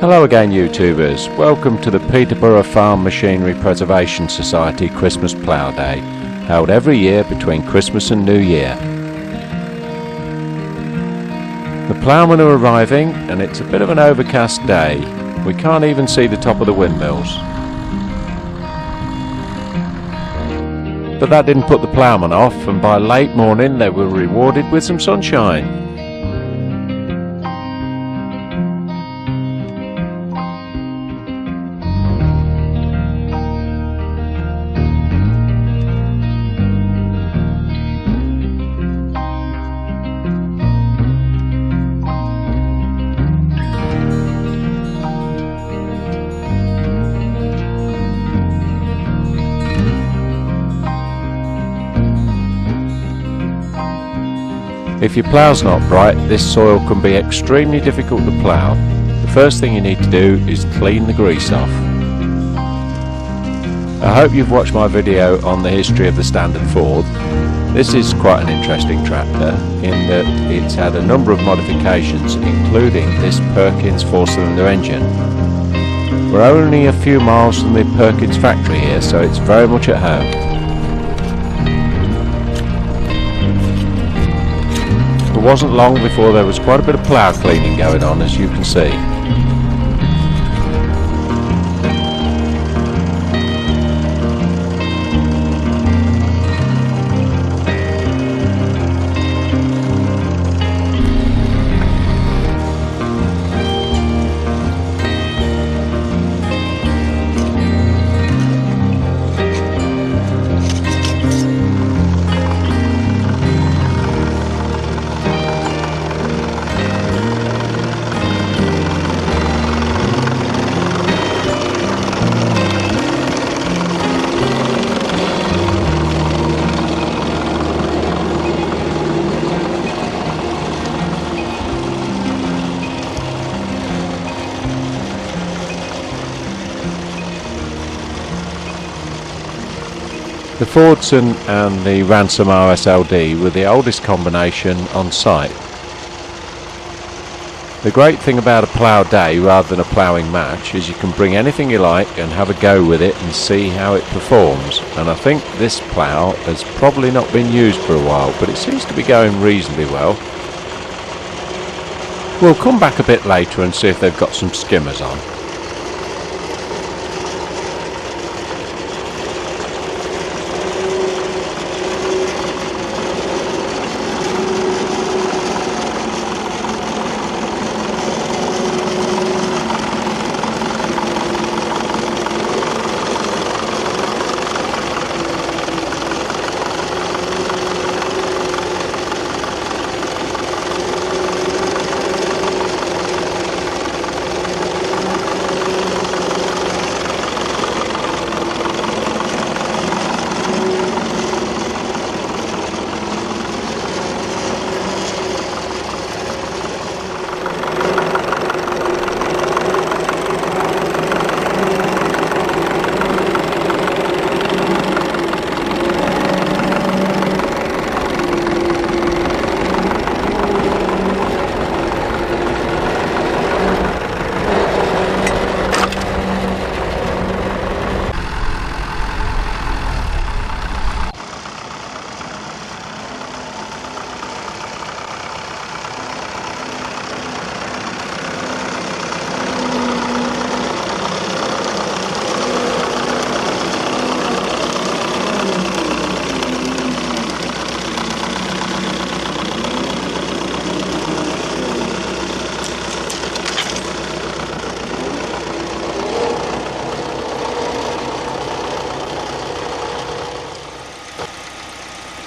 Hello again YouTubers, welcome to the Peterborough Farm Machinery Preservation Society Christmas Plough Day, held every year between Christmas and New Year. The ploughmen are arriving and it's a bit of an overcast day. We can't even see the top of the windmills. But that didn't put the ploughmen off, and by late morning they were rewarded with some sunshine. If your plough's not bright, this soil can be extremely difficult to plough. The first thing you need to do is clean the grease off. I hope you've watched my video on the history of the Standard Ford. This is quite an interesting tractor in that it's had a number of modifications, including this Perkins 4-cylinder engine. We're only a few miles from the Perkins factory here, so it's very much at home. It wasn't long before there was quite a bit of plough cleaning going on, as you can see. The Fordson and the Ransom RSLD were the oldest combination on site. The great thing about a plough day rather than a ploughing match is you can bring anything you like and have a go with it and see how it performs, and I think this plough has probably not been used for a while, but it seems to be going reasonably well. We'll come back a bit later and see if they've got some skimmers on.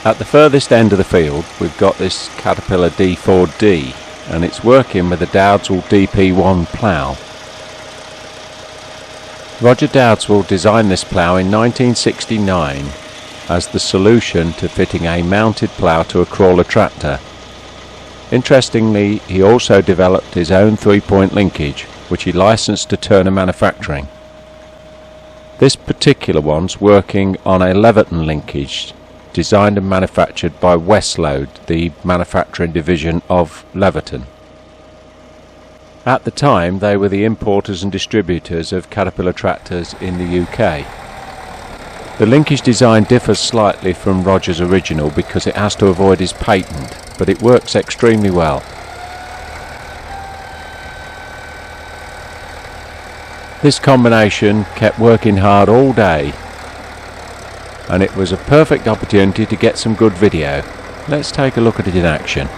At the furthest end of the field we've got this Caterpillar D4D, and it's working with a Dowdeswell DP1 plough. Roger Dowdeswell designed this plough in 1969 as the solution to fitting a mounted plough to a crawler tractor. Interestingly, he also developed his own 3-point linkage, which he licensed to Turner Manufacturing. This particular one's working on a Leverton linkage, designed and manufactured by Westload, the manufacturing division of Leverton. At the time, they were the importers and distributors of Caterpillar tractors in the UK. The linkage design differs slightly from Roger's original because it has to avoid his patent, but it works extremely well. This combination kept working hard all day, and it was a perfect opportunity to get some good video. Let's take a look at it in action.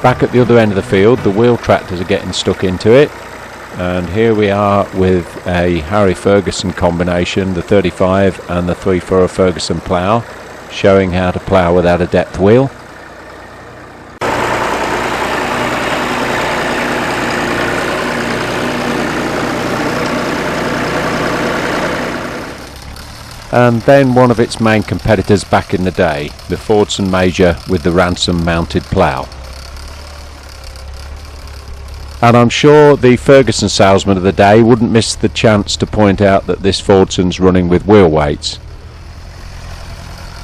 Back at the other end of the field, the wheel tractors are getting stuck into it, And here we are with a Harry Ferguson combination, the 35 and the 3/4 Ferguson plough, showing how to plough without a depth wheel. And then one of its main competitors back in the day, the Fordson Major with the Ransom mounted plough. And I'm sure the Ferguson salesman of the day wouldn't miss the chance to point out that this Fordson's running with wheel weights.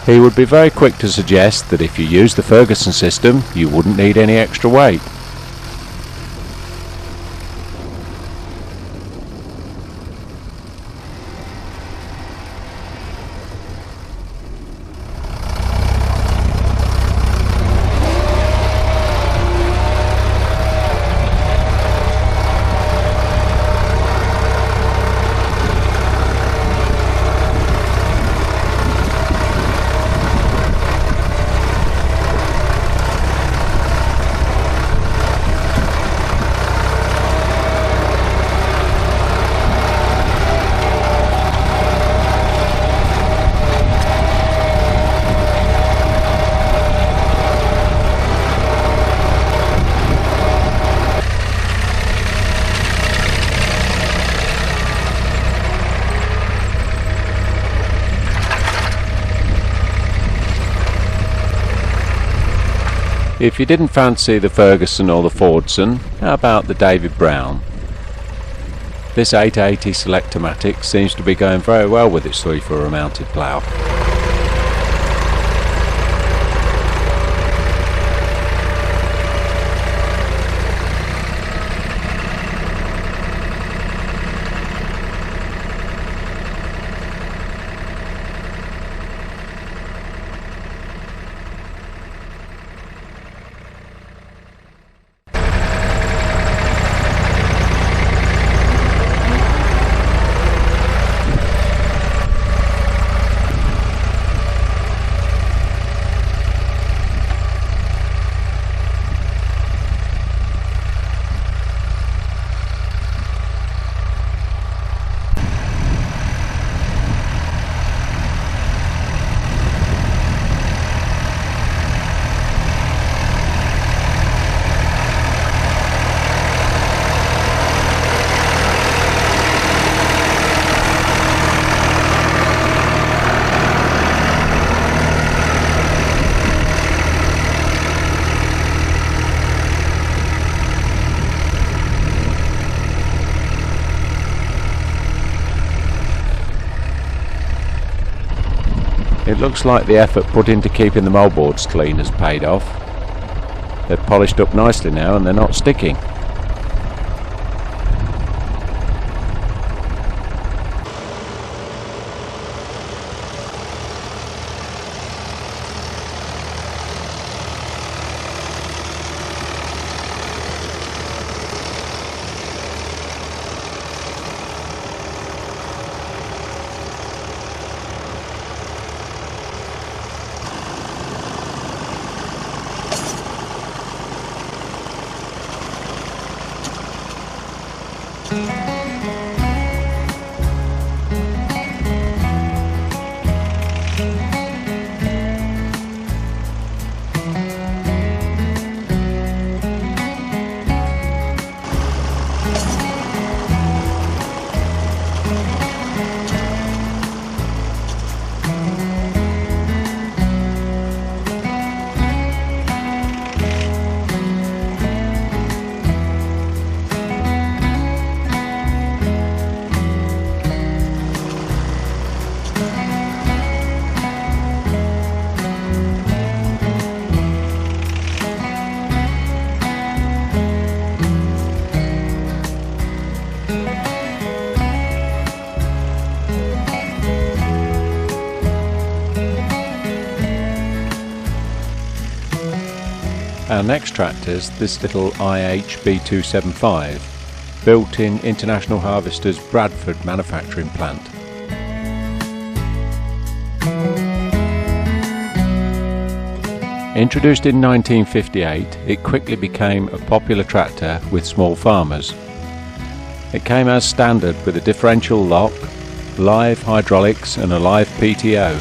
He would be very quick to suggest that if you use the Ferguson system, you wouldn't need any extra weight. If you didn't fancy the Ferguson or the Fordson, how about the David Brown? This 880 Select-O-Matic seems to be going very well with its 3/4 mounted plough. It looks like the effort put into keeping the moldboards clean has paid off. They're polished up nicely now and they're not sticking. Our next tractor's this little IH B275, built in International Harvester's Bradford manufacturing plant. Introduced in 1958, it quickly became a popular tractor with small farmers. It came as standard with a differential lock, live hydraulics and a live PTO.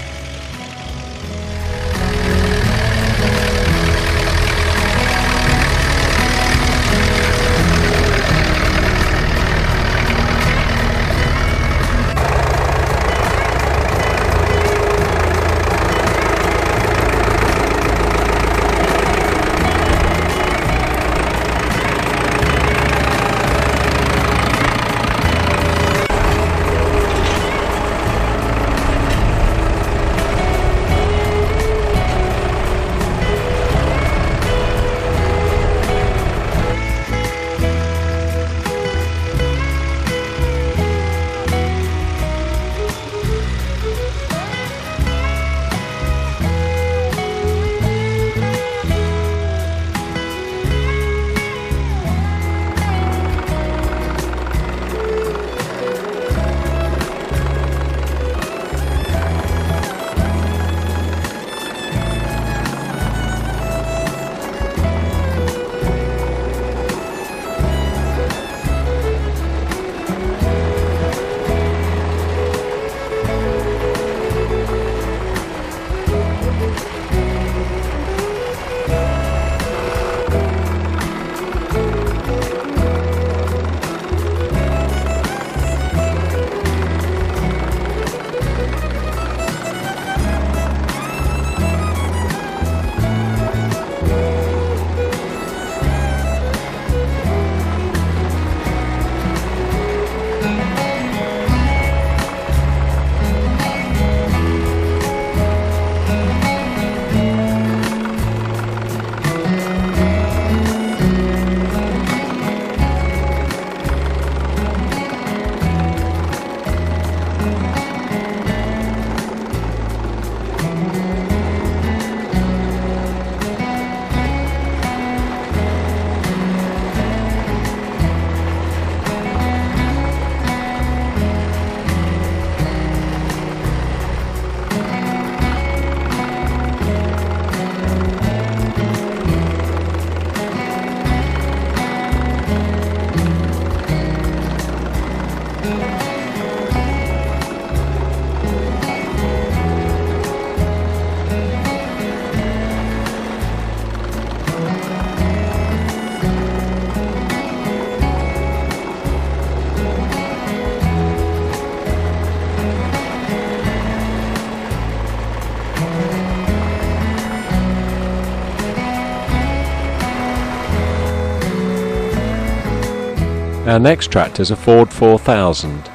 Our next tractors are Ford 4000.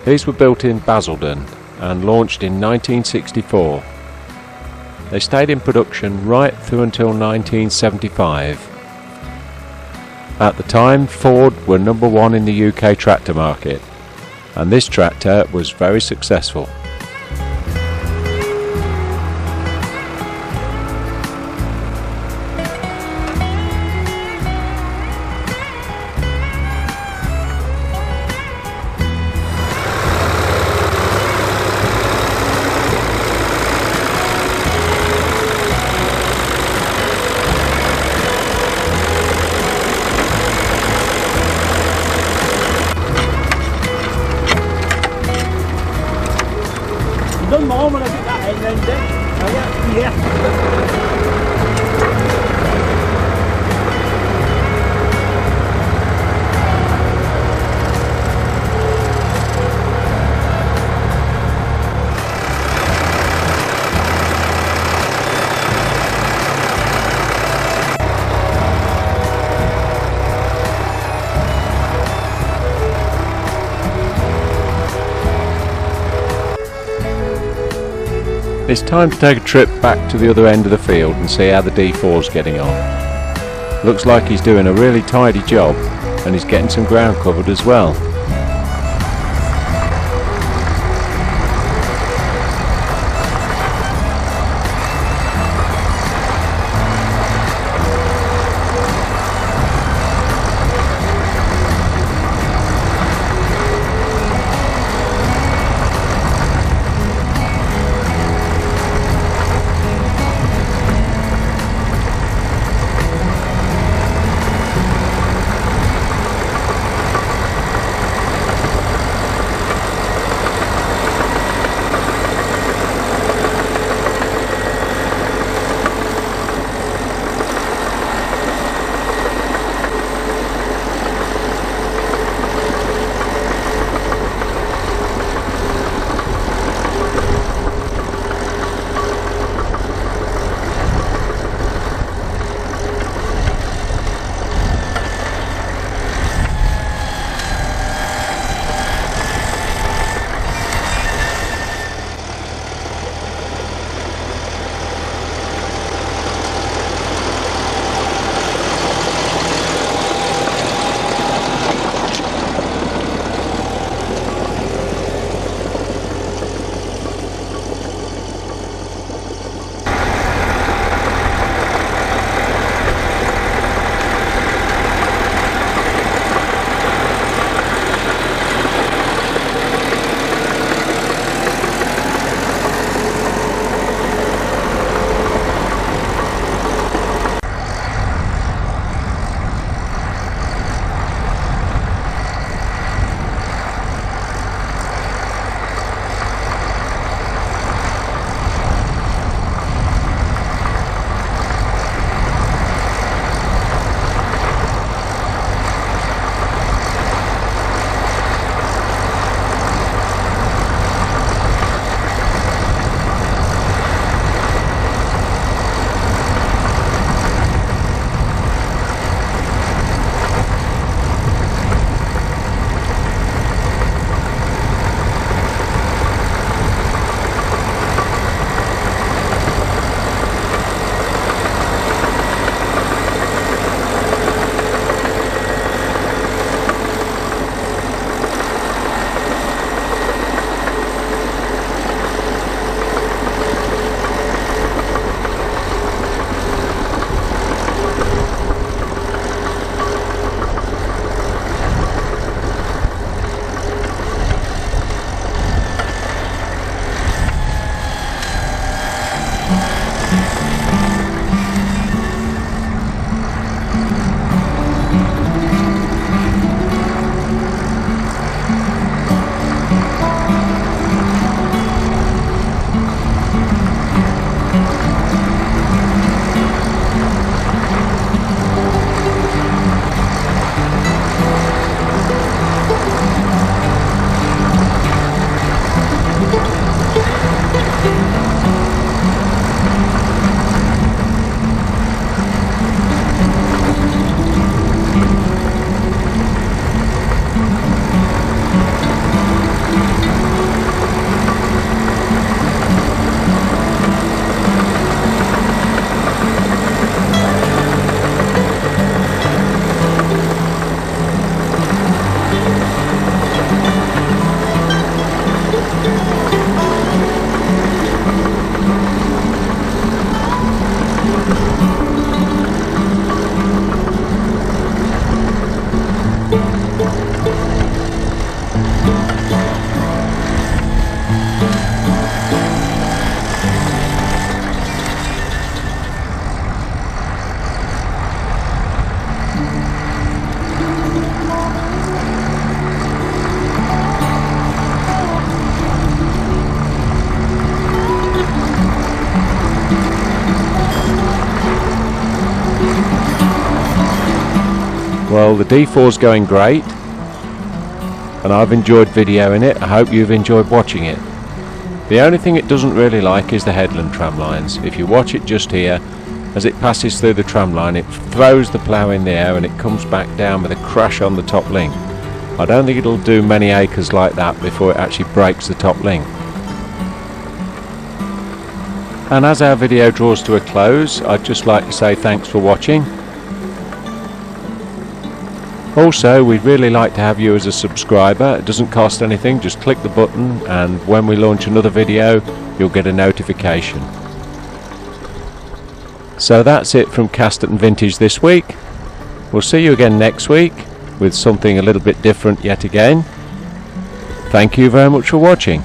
These were built in Basildon and launched in 1964. They stayed in production right through until 1975. At the time, Ford were number one in the UK tractor market, and this tractor was very successful. Done more when I get that end then, Dick. Oh yeah. It's time to take a trip back to the other end of the field and see how the D4's getting on. Looks like he's doing a really tidy job, and he's getting some ground covered as well. Well, the D4 is going great, and I've enjoyed videoing it. I hope you've enjoyed watching it. The only thing it doesn't really like is the headland tram lines. If you watch it just here, as it passes through the tram line, it throws the plough in the air and it comes back down with a crash on the top link. I don't think it'll do many acres like that before it actually breaks the top link. And as our video draws to a close, I'd just like to say thanks for watching. Also, we'd really like to have you as a subscriber. It doesn't cost anything, just click the button, and when we launch another video, you'll get a notification. So that's it from Casterton Vintage this week. We'll see you again next week with something a little bit different yet again. Thank you very much for watching.